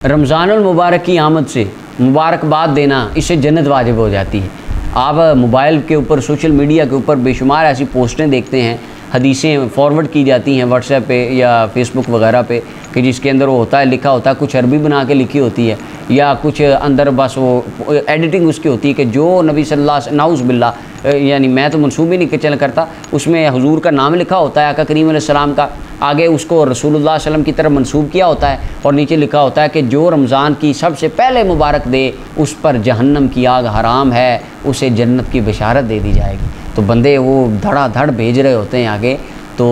रमज़ानुल मुबारक की आमद से मुबारकबाद देना, इससे जन्नत वाजिब हो जाती है। आप मोबाइल के ऊपर, सोशल मीडिया के ऊपर बेशुमार ऐसी पोस्टें देखते हैं, हदीसें फॉरवर्ड की जाती हैं व्हाट्सएप पे या फेसबुक वगैरह पे, कि जिसके अंदर वो होता है, लिखा होता है, कुछ अरबी बना के लिखी होती है या कुछ अंदर बस वो एडिटिंग उसकी होती है कि जो नबी सल्लल्लाहु अलैहि वसल्लम, नाउज़ बिल्लाह, यानी मैं तो मनसूब ही नहीं चल करता, उसमें हुजूर का नाम लिखा होता है, आका करीम अलैहिस्सलाम का, आगे उसको रसूलुल्लाह सल्लल्लाहु अलैहि वसल्लम की तरफ मनसूब किया होता है और नीचे लिखा होता है कि जो रमज़ान की सबसे पहले मुबारक दे उस पर जहन्नम की आग हराम है, उसे जन्नत की बशारत दे दी जाएगी। तो बंदे वो धड़ाधड़ भेज रहे होते हैं आगे। तो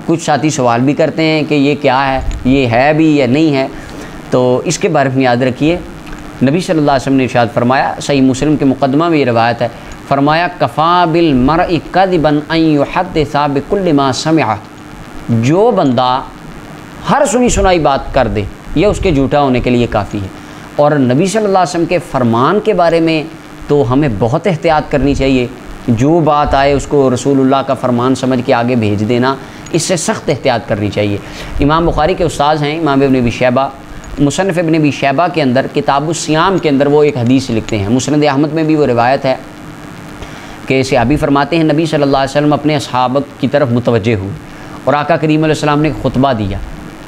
कुछ साथी सवाल भी करते हैं कि ये क्या है, ये है भी या नहीं है। तो इसके बारे में याद रखिए, नबी सल्लल्लाहु अलैहि वसल्लम ने इरशाद फरमाया, सही मुस्लिम के मुकदमा में ये रवायत है, फरमाया कफ़ा बिल मरइ कज़िबन अन युहद्दिसा बिकुल्लि मा समिअ, जो बंदा हर सुनी सुनाई बात कर दे ये उसके झूठा होने के लिए काफ़ी है। और नबी सल्लल्लाहु अलैहि वसल्लम के फ़रमान के बारे में तो हमें बहुत एहतियात करनी चाहिए। जो बात आए उसको रसूलुल्लाह का फ़रमान समझ के आगे भेज देना, इससे सख्त एहतियात करनी चाहिए। इमाम बुखारी के उस्ताद हैं इमाम इब्न अबी शैबा, मुसन्नफ़ इब्न अबी शैबा के अंदर किताबुस्सियाम के अंदर वो एक हदीस लिखते हैं। मुस्नद अहमद में भी वो रिवायत है कि सहाबी फरमाते हैं, नबी सल्लल्लाहु अलैहि वसल्लम अपने असहाब की तरफ मुतवज्जे हुए और आका करीम अलैहिस्सलाम ने खुतबा दिया,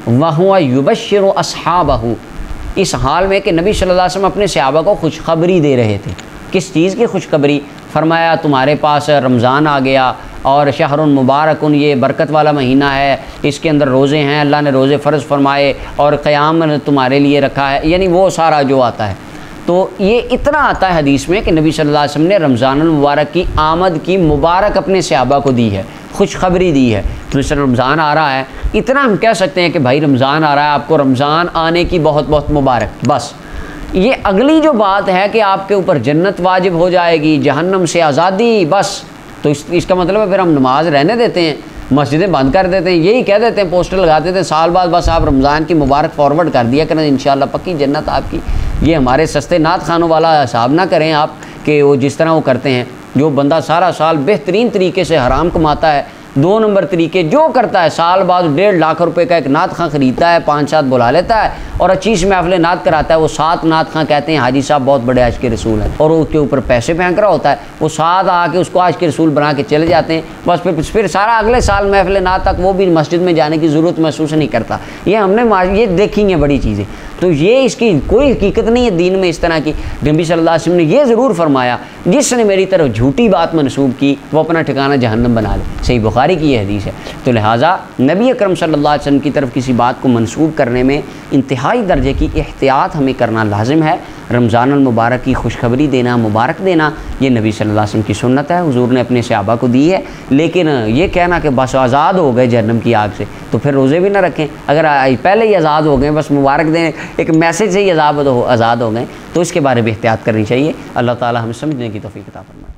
वहुवा युबश्शिरु अस्हाबहु, इस हाल में कि नबी सल्लल्लाहु अलैहि वसल्लम अपने सहाबा को खुशखबरी दे रहे थे। किस चीज़ की खुशखबरी? फरमाया तुम्हारे पास रमज़ान आ गया और शहरुन मुबारकुन, ये बरकत वाला महीना है, इसके अंदर रोज़े हैं, अल्लाह ने रोज़े फ़र्ज़ फरमाए और क़याम तुम्हारे लिए रखा है, यानी वो सारा जो आता है। तो ये इतना आता है हदीस में कि नबी सल्लल्लाहु अलैहि वसल्लम ने रमज़ानुल मुबारक की आमद की मुबारक अपने सहाबा को दी है, खुशखबरी दी है। तो इस रमज़ान आ रहा है, इतना हम कह सकते हैं कि भाई रमज़ान आ रहा है, आपको रमज़ान आने की बहुत बहुत मुबारक। बस ये अगली जो बात है कि आपके ऊपर जन्नत वाजिब हो जाएगी, जहन्नम से आज़ादी, बस तो इसका मतलब है फिर हम नमाज रहने देते हैं, मस्जिदें बंद कर देते हैं, यही कह देते हैं, पोस्टर लगा देते हैं साल बाद, बस आप रमज़ान की मुबारक फॉरवर्ड कर दिया करें, इंशाअल्लाह पक्की जन्नत आपकी। ये हमारे सस्ते नात खानों वाला हिसाब ना करें आप कि वो जिस तरह वो करते हैं। जो बंदा सारा साल बेहतरीन तरीके से हराम कमाता है, 2 नंबर तरीके जो करता है, साल बाद 1.5 लाख रुपए का एक नात खां ख़रीदता है, 5-7 बुला लेता है और अच्छी सी महफ़िल नात कराता है। वो 7 नात खां कहते हैं हाजी साहब बहुत बड़े आज के रसूल हैं, और उसके ऊपर पैसे फेंक रहा होता है। वो 7 आके उसको आज के रसूल बना के चले जाते हैं। बस फिर सारा अगले साल महफ़िल नात तक वो भी मस्जिद में जाने की ज़रूरत महसूस नहीं करता। ये हमने ये देखी हैं बड़ी चीज़ें। तो ये इसकी कोई हकीकत नहीं है दीन में इस तरह की। नबी सल्लल्लाहु अलैहि वसल्लम ने ये ज़रूर फरमाया, जिसने मेरी तरफ झूठी बात मनसूब की वो अपना ठिकाना जहन्नम बना ले। सही बुखारी की ये हदीस है। तो लिहाजा नबी अकरम सल्लल्लाहु अलैहि वसल्लम की तरफ किसी बात को मनसूब करने में इंतहाई दर्जे की एहतियात हमें करना लाजिम है। रमज़ानुल मुबारक की खुशखबरी देना, मुबारक देना, ये नबी सल्लल्लाहु अलैहि वसल्लम की सुन्नत है, हुजूर ने अपने सहाबा को दी है। लेकिन ये कहना कि बस आज़ाद हो गए जहन्नम की आग से, तो फिर रोज़े भी ना रखें। अगर पहले ही आज़ाद हो गए, बस मुबारक दें, एक मैसेज से ही आज़ाद हो गए, तो इसके बारे में एहतियात करनी चाहिए। अल्लाह ताला हमें समझने की तौफीक अता फरमाए।